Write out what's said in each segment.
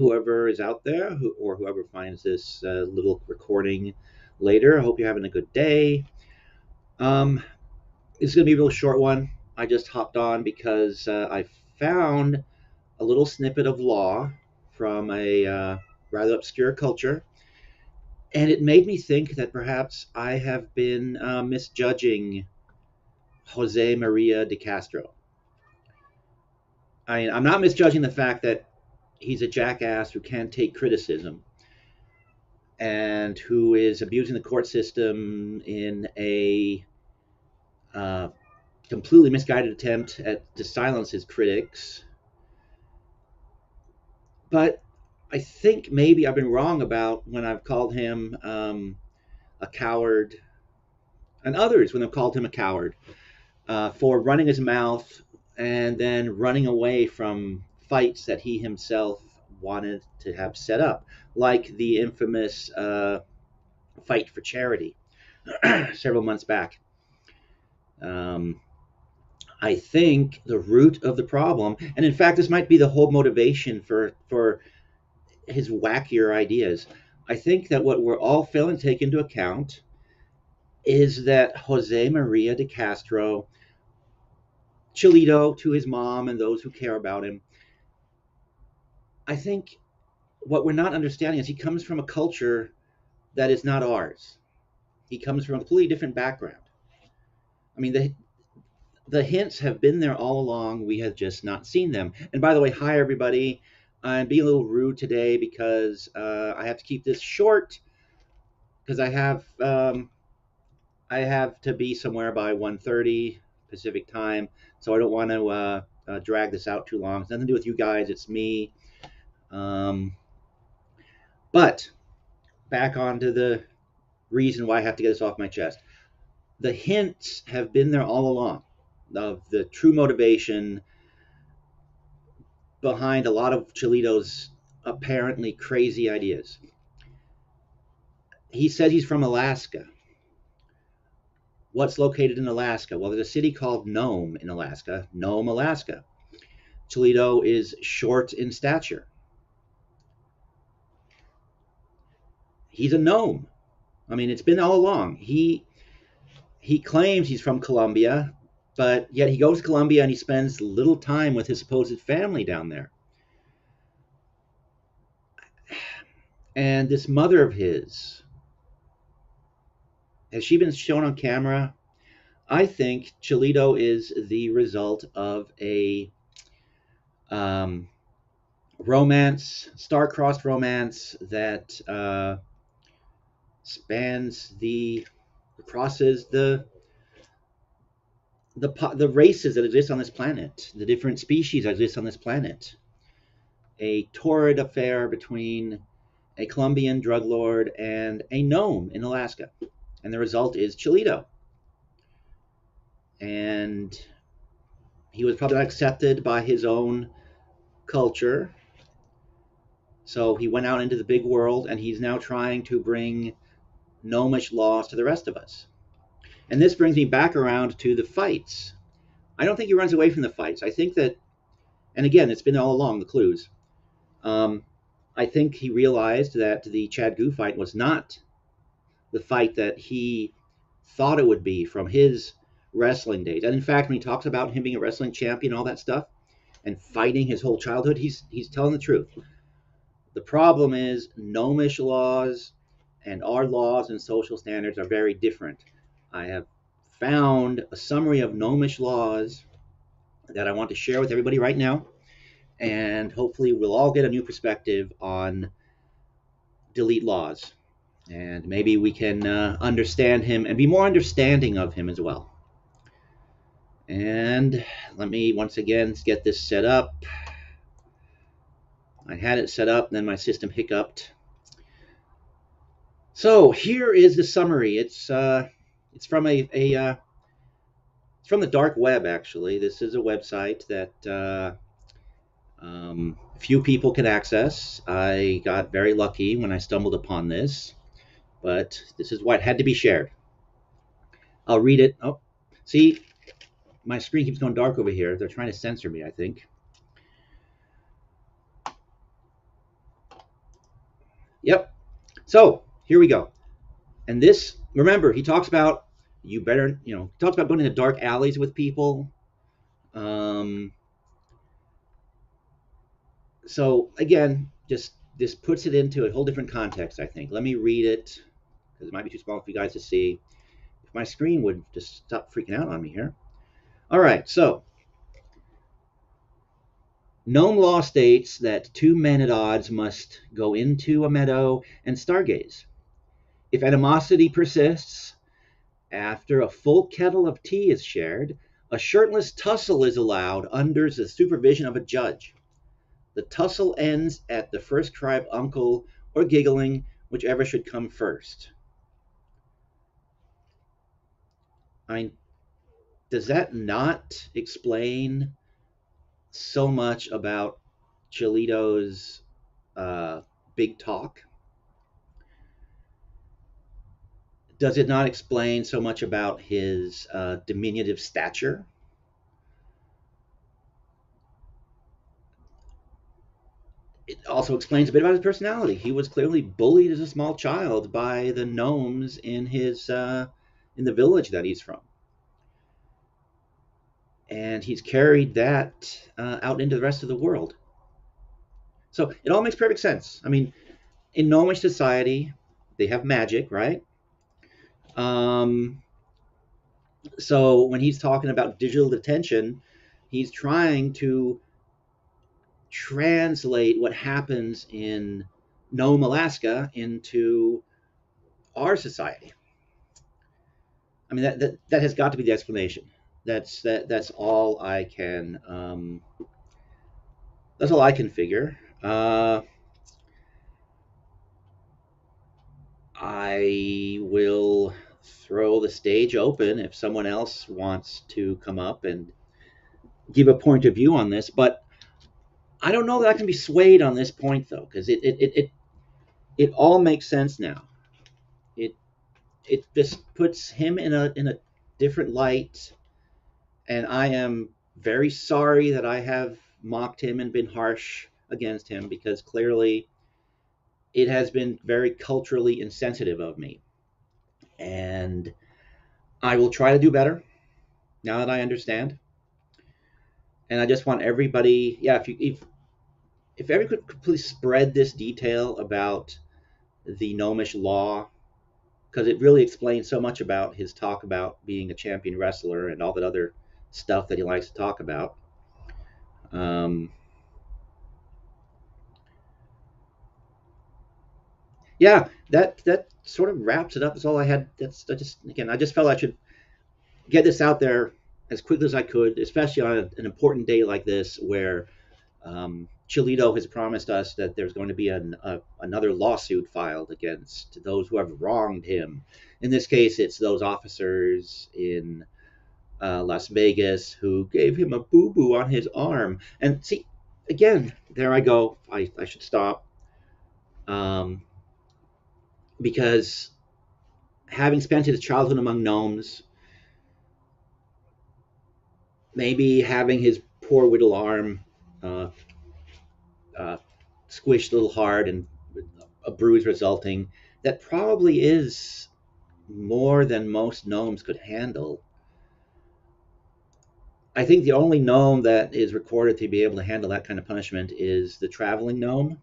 whoever is out there, or whoever finds this little recording later. I hope you're having a good day. It's going to be a real short one. I just hopped on because I found a little snippet of law from a rather obscure culture, and it made me think that perhaps I have been misjudging Jose Maria DeCastro. I'm not misjudging the fact that he's a jackass who can't take criticism and who is abusing the court system in a completely misguided attempt to silence his critics. But I think maybe I've been wrong about when I've called him a coward, and others when I've called him a coward for running his mouth and then running away from fights that he himself wanted to have set up, like the infamous fight for charity several months back. I think the root of the problem, and in fact, this might be the whole motivation for his wackier ideas. I think that what we're all failing to take into account is that Jose Maria DeCastro, Chilito to his mom and those who care about him, I think what we're not understanding is he comes from a culture that is not ours. He comes from a completely different background. I mean, the hints have been there all along. We have just not seen them. And by the way, hi everybody. I'm being a little rude today because I have to keep this short because I have to be somewhere by 1:30 Pacific time, so I don't want to drag this out too long. It's nothing to do with you guys. It's me. But back onto the reason why I have to get this off my chest. The hints have been there all along of the true motivation behind a lot of Chilito's apparently crazy ideas. He says he's from Alaska. What's located in Alaska? Well, there's a city called Nome in Alaska, Nome, Alaska. Chilito is short in stature. He's a gnome. I mean, it's been all along. He claims he's from Colombia, but yet he goes to Colombia and he spends little time with his supposed family down there. And this mother of his, has she been shown on camera? I think Chilito is the result of a romance, star-crossed romance that crosses the races that exist on this planet, the different species that exist on this planet. A torrid affair between a Colombian drug lord and a gnome in Alaska. And the result is Chilito. And he was probably not accepted by his own culture. So he went out into the big world, and he's now trying to bring gnomish laws to the rest of us. And this brings me back around to the fights. I don't think he runs away from the fights. I think that, and again, it's been all along, the clues. I think he realized that the Chad Gu fight was not the fight that he thought it would be from his wrestling days. And in fact, when he talks about him being a wrestling champion, all that stuff, and fighting his whole childhood, he's telling the truth. The problem is gnomish laws and our laws and social standards are very different. I have found a summary of gnomish laws that I want to share with everybody right now, and hopefully we'll all get a new perspective on DeleteLawZ, and maybe we can understand him and be more understanding of him as well. And let me once again get this set up. I had it set up, then my system hiccuped. So here is the summary. It's from it's from the dark web, actually. This is a website that few people can access. I got very lucky when I stumbled upon this, but this is what had to be shared. I'll read it. Oh, see, my screen keeps going dark over here. They're trying to censor me, I think. Yep. So here we go. And this, remember, he talks about you better, talks about going into dark alleys with people. Um, so again, just this puts it into a whole different context, I think. Let me read it because it might be too small for you guys to see. If my screen would just stop freaking out on me here. All right, so gnome law states that two men at odds must go into a meadow and stargaze. If animosity persists, after a full kettle of tea is shared, a shirtless tussle is allowed under the supervision of a judge. The tussle ends at the first cry of uncle or giggling, whichever should come first. I mean, does that not explain so much about Chilito's big talk? Does it not explain so much about his diminutive stature? It also explains a bit about his personality. He was clearly bullied as a small child by the gnomes in the village that he's from, and he's carried that out into the rest of the world. So it all makes perfect sense. I mean, in gnomish society, they have magic, right? Um, so when he's talking about digital attention, he's trying to translate what happens in Nome, Alaska, into our society. I mean, that has got to be the explanation. That's all I can that's all I can figure. I will throw the stage open if someone else wants to come up and give a point of view on this, but I don't know that I can be swayed on this point though, because it all makes sense now. It it just puts him in a different light, and I am very sorry that I have mocked him and been harsh against him because clearly it has been very culturally insensitive of me. And I will try to do better now that I understand. And I just want everybody, yeah, if everyone could please spread this detail about the gnomish law, because it really explains so much about his talk about being a champion wrestler and all that other stuff that he likes to talk about. Um, yeah, that sort of wraps it up. That's all I had. I just felt I should get this out there as quickly as I could, especially on an important day like this where Chilito has promised us that there's going to be another lawsuit filed against those who have wronged him. In this case, it's those officers in Las Vegas who gave him a boo boo on his arm. And see, again, there I go. I should stop. Um, because having spent his childhood among gnomes, maybe having his poor little arm uh, uh, squished a little hard and a bruise resulting, that probably is more than most gnomes could handle. I think the only gnome that is recorded to be able to handle that kind of punishment is the traveling gnome,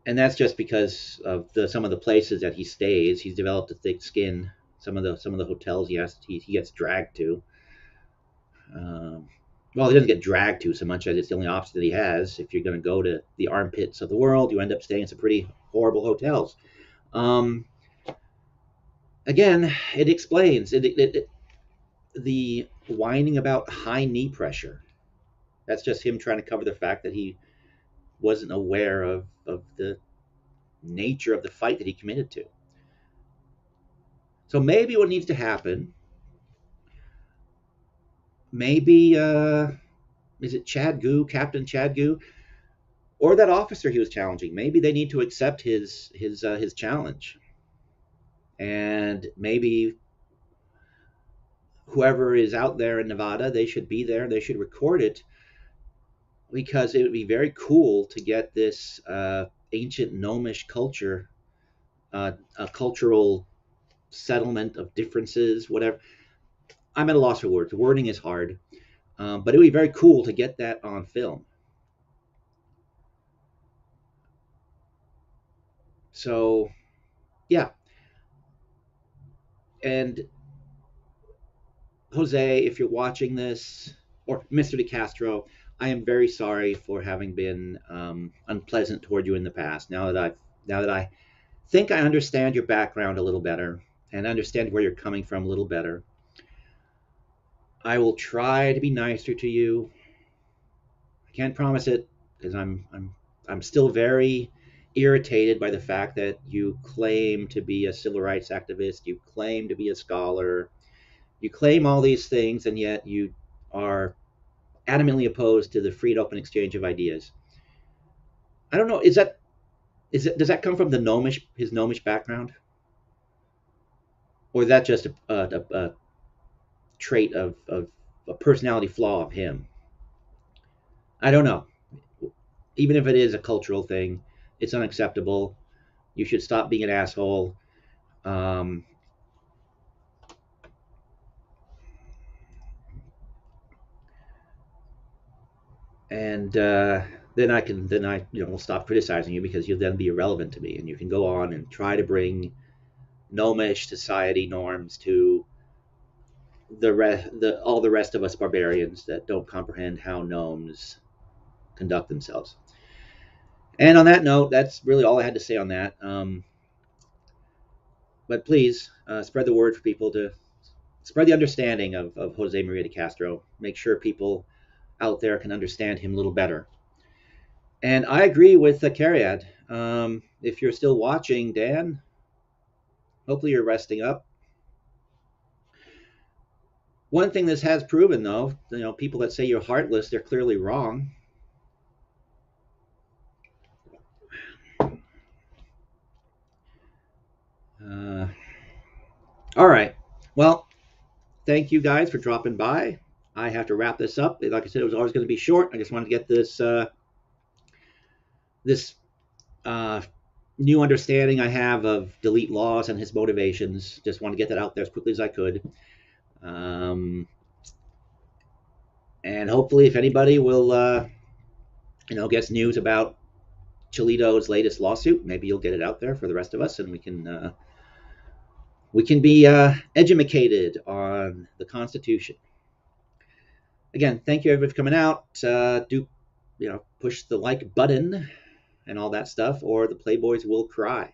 and that's just because of some of the places that he stays. He's developed a thick skin. Some of the hotels he gets dragged to. Um, well, he doesn't get dragged to so much as it's the only option that he has. If you're going to go to the armpits of the world, you end up staying in some pretty horrible hotels. Um, Again, it explains the whining about high knee pressure. That's just him trying to cover the fact that he wasn't aware of the nature of the fight that he committed to. So maybe what needs to happen, maybe is it Chad Gu, Captain Chad Gu, or that officer he was challenging? Maybe they need to accept his challenge, and maybe whoever is out there in Nevada, they should be there. They should record it because it would be very cool to get this ancient gnomish culture, a cultural settlement of differences, whatever. I'm at a loss for words. The wording is hard, but it would be very cool to get that on film. So, yeah. And Jose, if you're watching this, or Mr. DeCastro, I am very sorry for having been unpleasant toward you in the past. Now that I think I understand your background a little better and understand where you're coming from a little better, I will try to be nicer to you. I can't promise it because I'm still very irritated by the fact that you claim to be a civil rights activist, you claim to be a scholar, you claim all these things, and yet you are adamantly opposed to the free and open exchange of ideas. I don't know. Does that come from his gnomish background, or is that just a trait of a personality flaw of him? I don't know. Even if it is a cultural thing, it's unacceptable. You should stop being an asshole. Um, and then I will stop criticizing you because you'll then be irrelevant to me, and you can go on and try to bring gnomish society norms to all the rest of us barbarians that don't comprehend how gnomes conduct themselves. And on that note, that's really all I had to say on that. But please spread the word for people to spread the understanding of Jose Maria DeCastro. Make sure people out there can understand him a little better. And I agree with Cariad. If you're still watching, Dan, hopefully you're resting up. One thing this has proven, though, people that say you're heartless, they're clearly wrong. All right. Well, thank you guys for dropping by. I have to wrap this up. Like I said, it was always going to be short. I just wanted to get this new understanding I have of DeleteLawZ and his motivations. Just want to get that out there as quickly as I could. And hopefully, if anybody will, gets news about Chilito's latest lawsuit, maybe you'll get it out there for the rest of us, and we can be educated on the Constitution. Again, thank you everybody for coming out. Do push the like button and all that stuff, or the Playboys will cry.